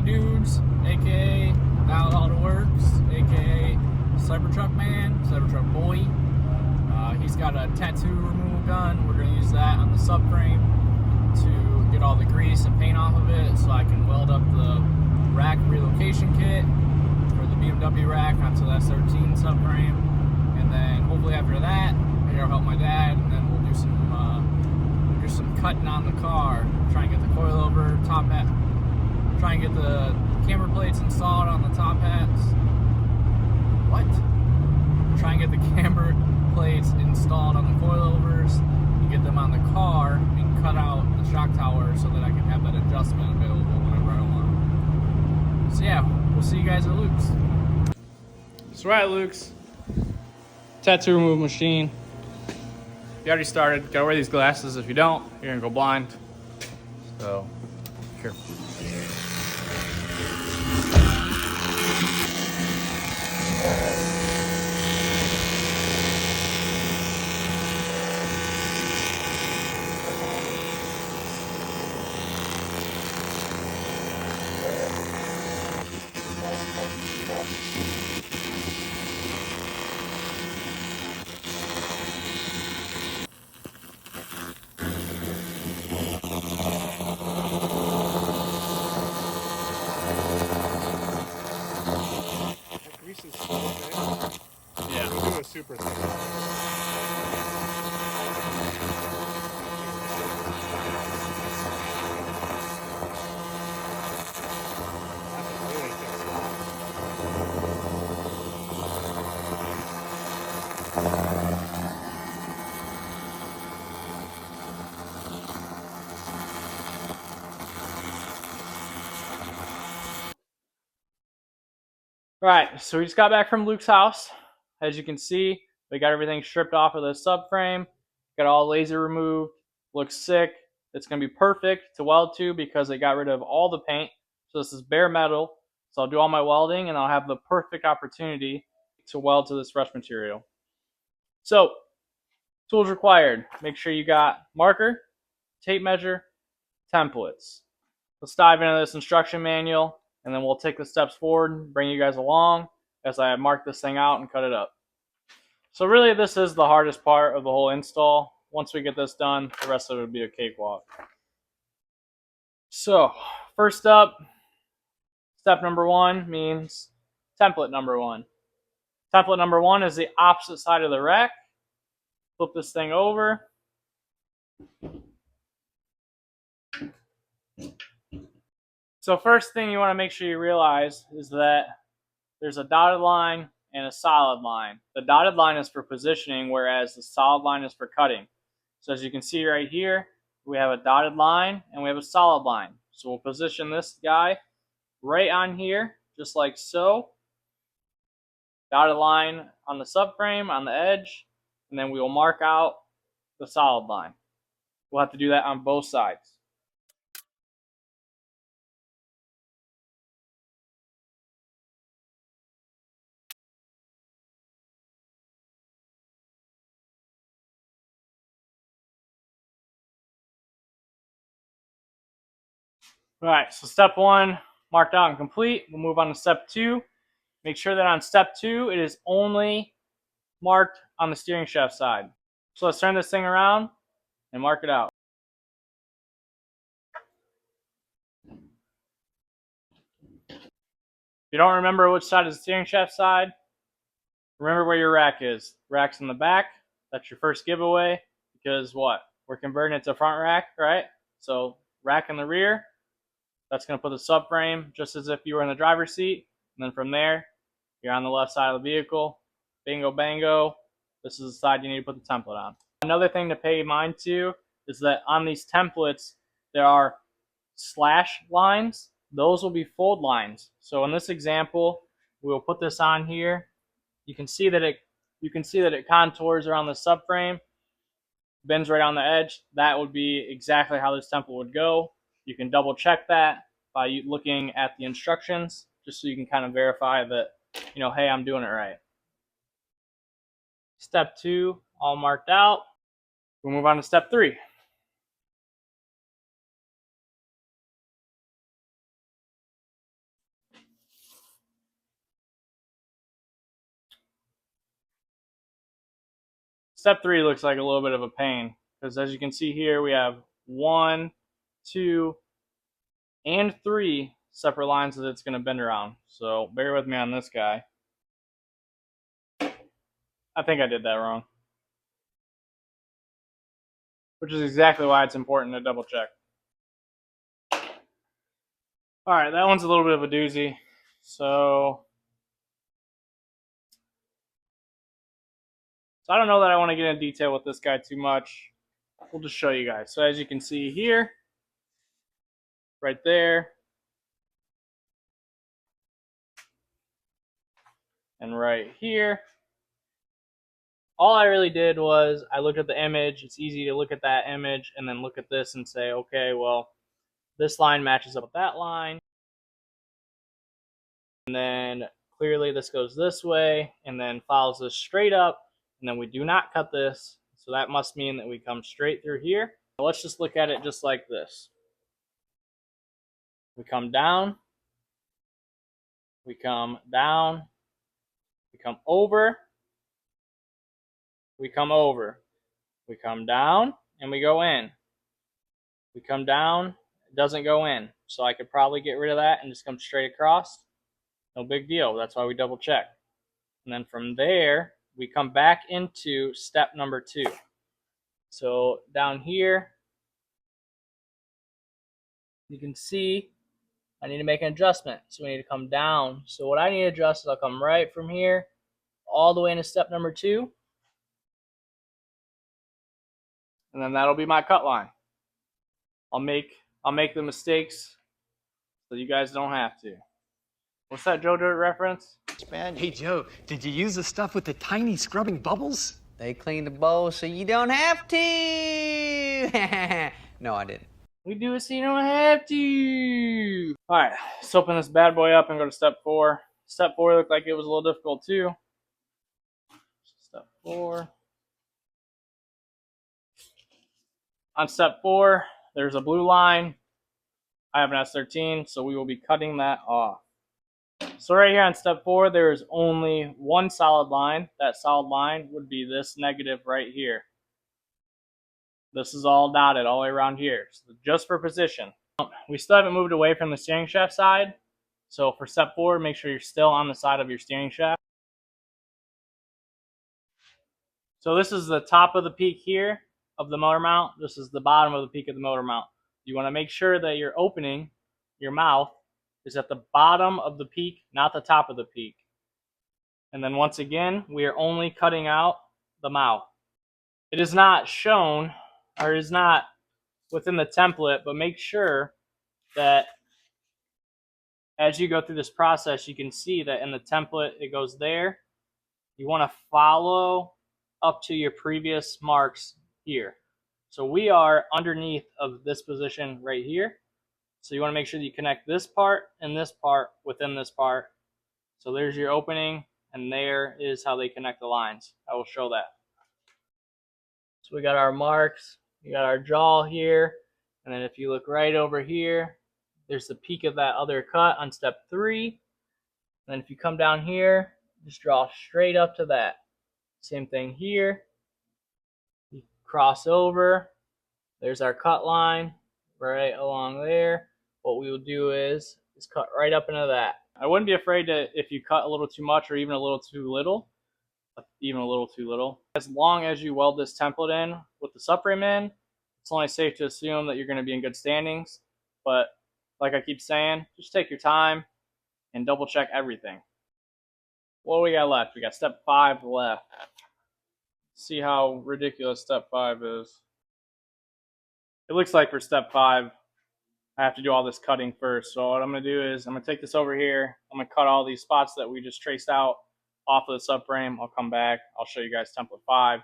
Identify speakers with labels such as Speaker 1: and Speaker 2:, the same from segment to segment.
Speaker 1: Dudes, aka Dial All the Works, aka Cybertruck Man, Cybertruck Boy. He's got a tattoo removal gun. We're going to use that on the subframe to get all the grease and paint off of it so I can weld up the rack relocation kit for the BMW rack onto the S13 subframe. And then hopefully after that, maybe I'll help my dad, and then we'll do some cutting on the car. Try and get the coilover, top hat. Try and get the camber plates installed on the top hats. What? Try and get the camber plates installed on the coilovers and get them on the car and cut out the shock tower so that I can have that adjustment available whenever I want. So yeah, we'll see you guys at Luke's. So we're at Luke's. Tattoo removal machine. If you already started, gotta wear these glasses. If you don't, you're gonna go blind. So, careful. Yeah. We'll do a super thing. Right, so we just got back from Luke's house. As you can see, we got everything stripped off of the subframe, got all laser removed, looks sick. It's going to be perfect to weld to because they got rid of all the paint. So this is bare metal. So I'll do all my welding and I'll have the perfect opportunity to weld to this fresh material. So, tools required. Make sure you got marker, tape measure, templates. Let's dive into this instruction manual, and then we'll take the steps forward and bring you guys along as I mark this thing out and cut it up. So really, this is the hardest part of the whole install. Once we get this done, the rest of it will be a cakewalk. So first up, step number one means template number one. Template number one is the opposite side of the rack. Flip this thing over. So first thing you want to make sure you realize is that there's a dotted line and a solid line. The dotted line is for positioning, whereas the solid line is for cutting. So as you can see right here, we have a dotted line and we have a solid line. So we'll position this guy right on here, just like so. Dotted line on the subframe, on the edge, and then we will mark out the solid line. We'll have to do that on both sides. All right, so step one, marked out and complete. We'll move on to step two. Make sure that on step two, it is only marked on the steering shaft side. So let's turn this thing around and mark it out. If you don't remember which side is the steering shaft side, remember where your rack is. Rack's in the back. That's your first giveaway because what? We're converting it to front rack, right? So rack in the rear. That's going to put the subframe just as if you were in the driver's seat. And then from there, you're on the left side of the vehicle. Bingo, bango. This is the side you need to put the template on. Another thing to pay mind to is that on these templates, there are slash lines. Those will be fold lines. So in this example, we'll put this on here. You can see that it contours around the subframe, bends right on the edge. That would be exactly how this template would go. You can double check that by looking at the instructions, just so you can kind of verify that, hey, I'm doing it right. Step two, all marked out. We'll move on to step three. Step 3 looks like a little bit of a pain because as you can see here, we have 1, 2, and 3 separate lines that it's going to bend around. So bear with me on this guy. I think I did that wrong, which is exactly why it's important to double check. All right, that one's a little bit of a doozy. So I don't know that I want to get into detail with this guy too much. We'll just show you guys. So as you can see here, right there, and right here, all I really did was I looked at the image. It's easy to look at that image and then look at this and say, okay, well, this line matches up with that line. And then clearly this goes this way and then follows this straight up. And then we do not cut this. So that must mean that we come straight through here. Let's just look at it just like this. We come down. We come down. We come over. We come over. We come down and we go in. We come down, it doesn't go in. So I could probably get rid of that and just come straight across. No big deal. That's why we double check. And then from there, we come back into step number 2. So down here, you can see I need to make an adjustment. So we need to come down. So what I need to adjust is I'll come right from here all the way into step number 2. And then that'll be my cut line. I'll make the mistakes so you guys don't have to. What's that Joe Dirt reference?
Speaker 2: Man, hey Joe, did you use the stuff with the tiny scrubbing bubbles?
Speaker 3: They clean the bowl so you don't have to. No, I didn't.
Speaker 1: We do it so you don't have to. All right, let's open this bad boy up and go to step 4. Step 4 looked like it was a little difficult too. Step 4. On step 4, there's a blue line. I have an S13, so we will be cutting that off. So right here on step 4, there is only one solid line. That solid line would be this negative right here. This is all dotted all the way around here, so just for position. We still haven't moved away from the steering shaft side. So for step 4, make sure you're still on the side of your steering shaft. So this is the top of the peak here of the motor mount. This is the bottom of the peak of the motor mount. You want to make sure that your opening, your mouth, is at the bottom of the peak, not the top of the peak. And then once again, we are only cutting out the mouth. It is not shown, or is not within the template, but make sure that as you go through this process, you can see that in the template, it goes there. You want to follow up to your previous marks here. So we are underneath of this position right here. So you want to make sure that you connect this part and this part within this part. So there's your opening, and there is how they connect the lines. I will show that. So we got our marks, we got our jaw here, and then if you look right over here, there's the peak of that other cut on step 3. And then if you come down here, just draw straight up to that. Same thing here. You cross over, there's our cut line right along there. What we will do is cut right up into that. I wouldn't be afraid to, if you cut a little too much or even a little too little, as long as you weld this template in with the subframe in, it's only safe to assume that you're going to be in good standings. But like I keep saying, just take your time and double check everything. What do we got left? We got step 5 left. See how ridiculous step 5 is. It looks like for step 5, I have to do all this cutting first. So what I'm going to do is I'm going to take this over here. I'm going to cut all these spots that we just traced out off of the subframe. I'll come back. I'll show you guys template 5,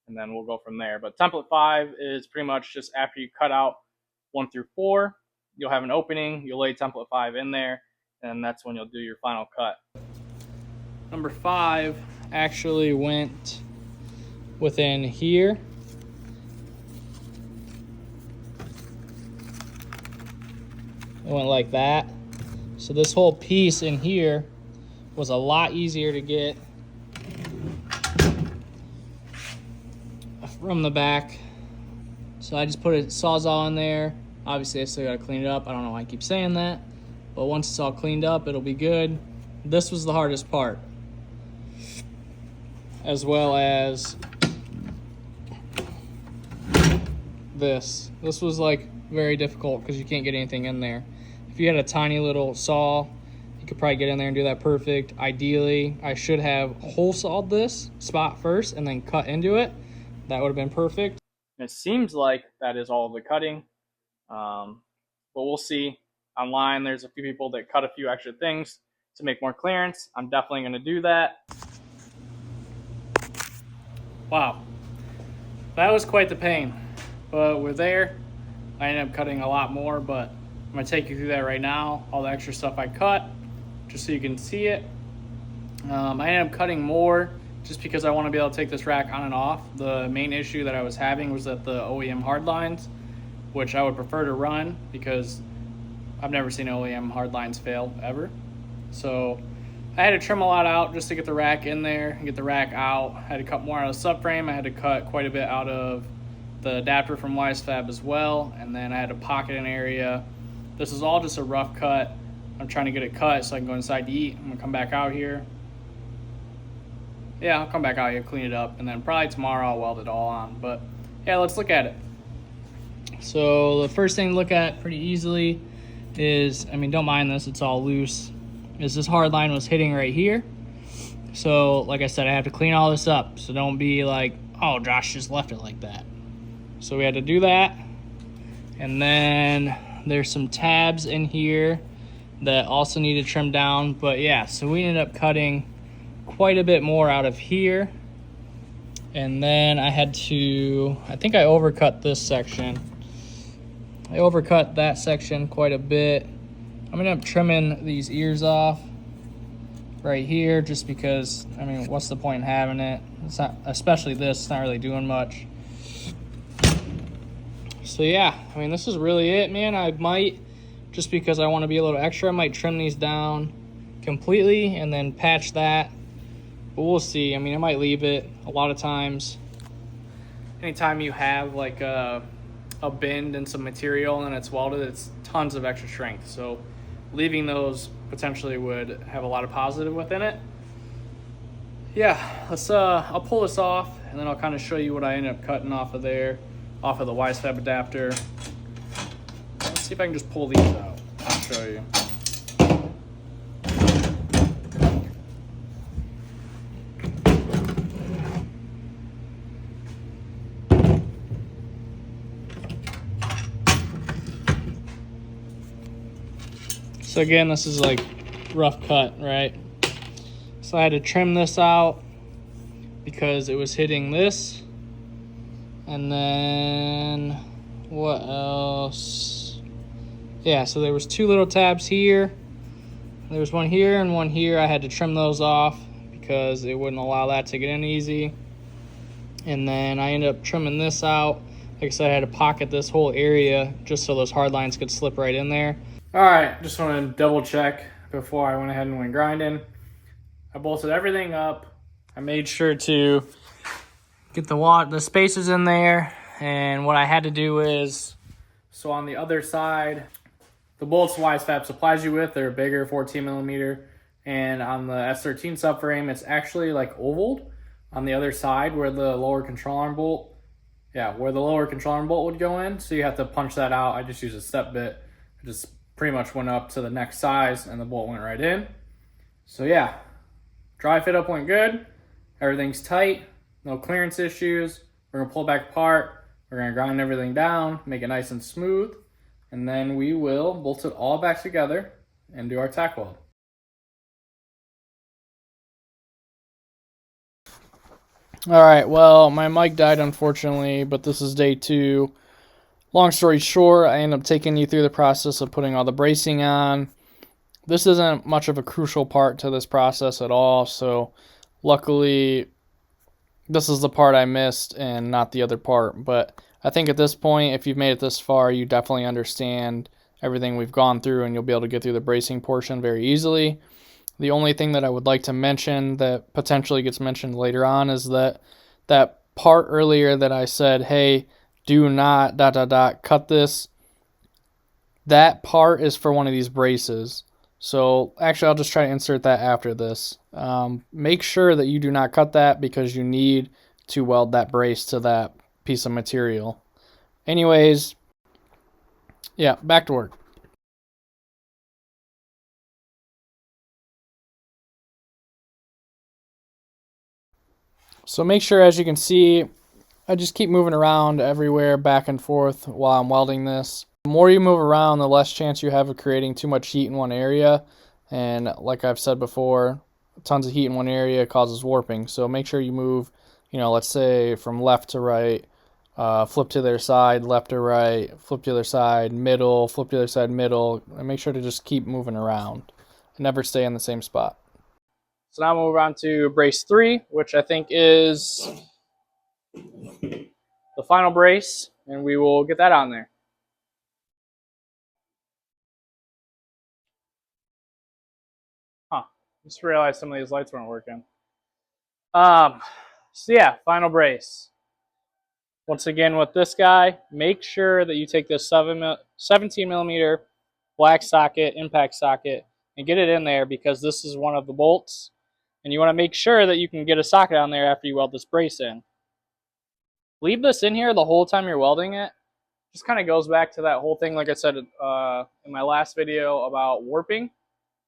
Speaker 1: and then we'll go from there. But template 5 is pretty much just after you cut out 1 through 4, you'll have an opening. You'll lay template 5 in there, and that's when you'll do your final cut. Number 5 actually went within here. It went like that. So this whole piece in here was a lot easier to get from the back. So I just put a Sawzall in there. Obviously I still gotta clean it up. I don't know why I keep saying that, but once it's all cleaned up, it'll be good. This was the hardest part, as well as this. This was like very difficult because you can't get anything in there. If you had a tiny little saw, you could probably get in there and do that perfect. Ideally, I should have hole sawed this spot first and then cut into it. That would have been perfect. It seems like that is all of the cutting, but we'll see. Online, there's a few people that cut a few extra things to make more clearance. I'm definitely going to do that. Wow, that was quite the pain, but we're there. I ended up cutting a lot more, but I'm going to take you through that right now, all the extra stuff I cut, just so you can see it. I ended up cutting more just because I want to be able to take this rack on and off. The main issue that I was having was that the OEM hard lines, which I would prefer to run because I've never seen OEM hard lines fail ever. So I had to trim a lot out just to get the rack in there and get the rack out. I had to cut more out of the subframe. I had to cut quite a bit out of the adapter from Wisefab as well. And then I had to pocket an area. This is all just a rough cut. I'm trying to get it cut so I can go inside to eat. I'm gonna come back out here. Yeah, I'll come back out here, clean it up, and then probably tomorrow I'll weld it all on. But yeah, let's look at it. So the first thing to look at pretty easily is, I mean, don't mind this, it's all loose, is this hard line was hitting right here. So like I said, I have to clean all this up. So don't be like, oh, Josh just left it like that. So we had to do that. And then there's some tabs in here that also need to trim down. But yeah, so we ended up cutting quite a bit more out of here. And then I had to, I think I overcut this section. I overcut that section quite a bit. I'm gonna end up trimming these ears off right here just because, I mean, what's the point in having it? It's not, especially this, it's not really doing much. So yeah, I mean, this is really it, man. I might, just because I want to be a little extra, I might trim these down completely and then patch that. But we'll see. I mean, I might leave it. A lot of times, anytime you have like a bend and some material and it's welded, it's tons of extra strength. So leaving those potentially would have a lot of positive within it. Yeah, let's I'll pull this off and then I'll kind of show you what I ended up cutting off of there, off of the Wisefab adapter. Let's see if I can just pull these out. I'll show you. So again, this is like rough cut, right? So I had to trim this out because it was hitting this. And then what else? Yeah, so there was two little tabs here. There was one here and one here. I had to trim those off because it wouldn't allow that to get in easy. And then I ended up trimming this out. Like I said, I had to pocket this whole area just so those hard lines could slip right in there. All right, just want to double check before I went ahead and went grinding. I bolted everything up. I made sure to get the spacers in there. And what I had to do is, so on the other side, the bolts Wisefab supplies you with, they're bigger, 14 millimeter. And on the S13 subframe, it's actually like ovaled on the other side where the lower control arm bolt, where the lower control arm bolt would go in. So you have to punch that out. I just use a step bit. I just pretty much went up to the next size and the bolt went right in. So yeah, dry fit up went good. Everything's tight, no clearance issues. We're gonna pull back apart. We're gonna grind everything down, make it nice and smooth. And then we will bolt it all back together and do our tack weld. All right, well, my mic died unfortunately, but this is day 2. Long story short, I end up taking you through the process of putting all the bracing on. This isn't much of a crucial part to this process at all, so luckily this is the part I missed and not the other part. But I think at this point, if you've made it this far, you definitely understand everything we've gone through and you'll be able to get through the bracing portion very easily. The only thing that I would like to mention that potentially gets mentioned later on is that part earlier that I said, hey, do not ... cut this. That part is for one of these braces. So actually, I'll just try to insert that after this. Make sure that you do not cut that because you need to weld that brace to that piece of material. Anyways, yeah, back to work. So make sure, as you can see, I just keep moving around everywhere, back and forth while I'm welding this. The more you move around, the less chance you have of creating too much heat in one area. And like I've said before, tons of heat in one area causes warping. So make sure you move, let's say from left to right, flip to their side, left to right, flip to their side, middle, flip to their side, middle. And make sure to just keep moving around and never stay in the same spot. So now I'm move on to brace 3, which I think is the final brace, and we will get that on there. Huh. Just realized some of these lights weren't working. So yeah, final brace. Once again with this guy, make sure that you take this 17 millimeter black socket, impact socket, and get it in there because this is one of the bolts. And you want to make sure that you can get a socket on there after you weld this brace in. Leave this in here the whole time you're welding it. Just kind of goes back to that whole thing, like I said in my last video about warping.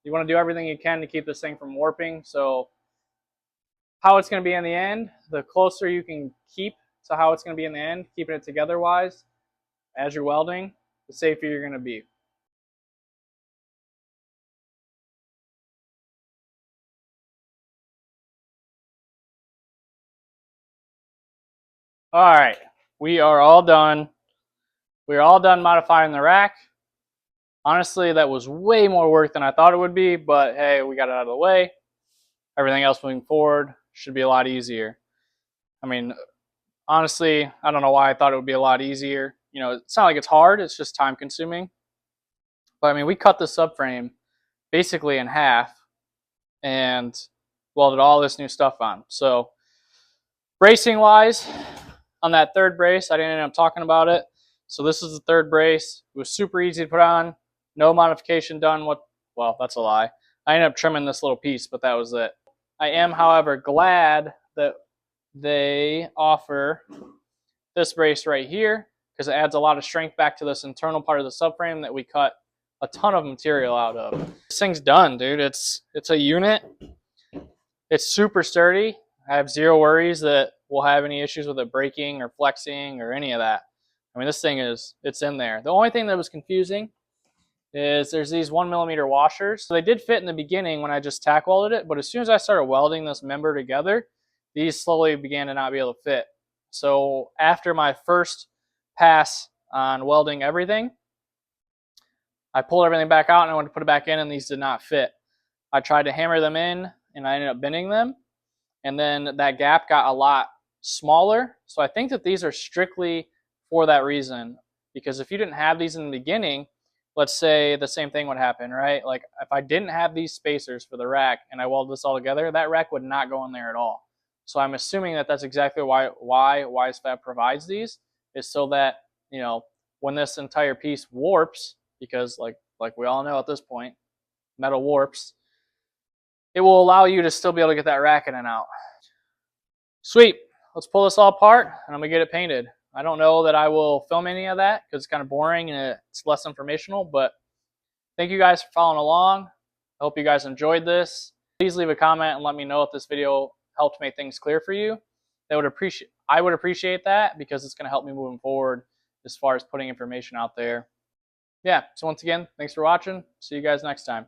Speaker 1: You want to do everything you can to keep this thing from warping. So how it's going to be in the end, the closer you can keep to how it's going to be in the end, keeping it together wise as you're welding, the safer you're going to be. All right, we are all done. We're all done modifying the rack. Honestly, that was way more work than I thought it would be, but hey, we got it out of the way. Everything else moving forward should be a lot easier. I mean, honestly, I don't know why I thought it would be a lot easier. It's not like it's hard, it's just time consuming. But I mean, we cut the subframe basically in half and welded all this new stuff on. So bracing wise, on that third brace, I didn't end up talking about it. So this is the third brace. It was super easy to put on. No modification done. Well, that's a lie. I ended up trimming this little piece, but that was it. I am, however, glad that they offer this brace right here because it adds a lot of strength back to this internal part of the subframe that we cut a ton of material out of. This thing's done, dude. It's a unit. It's super sturdy. I have zero worries that we'll have any issues with it breaking or flexing or any of that. I mean, this thing it's in there. The only thing that was confusing is there's these 1 millimeter washers. So they did fit in the beginning when I just tack welded it, but as soon as I started welding this member together, these slowly began to not be able to fit. So after my first pass on welding everything, I pulled everything back out and I went to put it back in and these did not fit. I tried to hammer them in and I ended up bending them. And then that gap got a lot smaller. So I think that these are strictly for that reason. Because if you didn't have these in the beginning, let's say the same thing would happen, right? Like if I didn't have these spacers for the rack and I welded this all together, that rack would not go in there at all. So I'm assuming that that's exactly why Wisefab provides these, is so that, when this entire piece warps, because like we all know at this point, metal warps, it will allow you to still be able to get that rack in and out. Sweet. Let's pull this all apart and I'm gonna get it painted. I don't know that I will film any of that because it's kind of boring and it's less informational, but thank you guys for following along. I hope you guys enjoyed this. Please leave a comment and let me know if this video helped make things clear for you. I would appreciate that because it's going to help me moving forward as far as putting information out there. Yeah, so once again, thanks for watching. See you guys next time.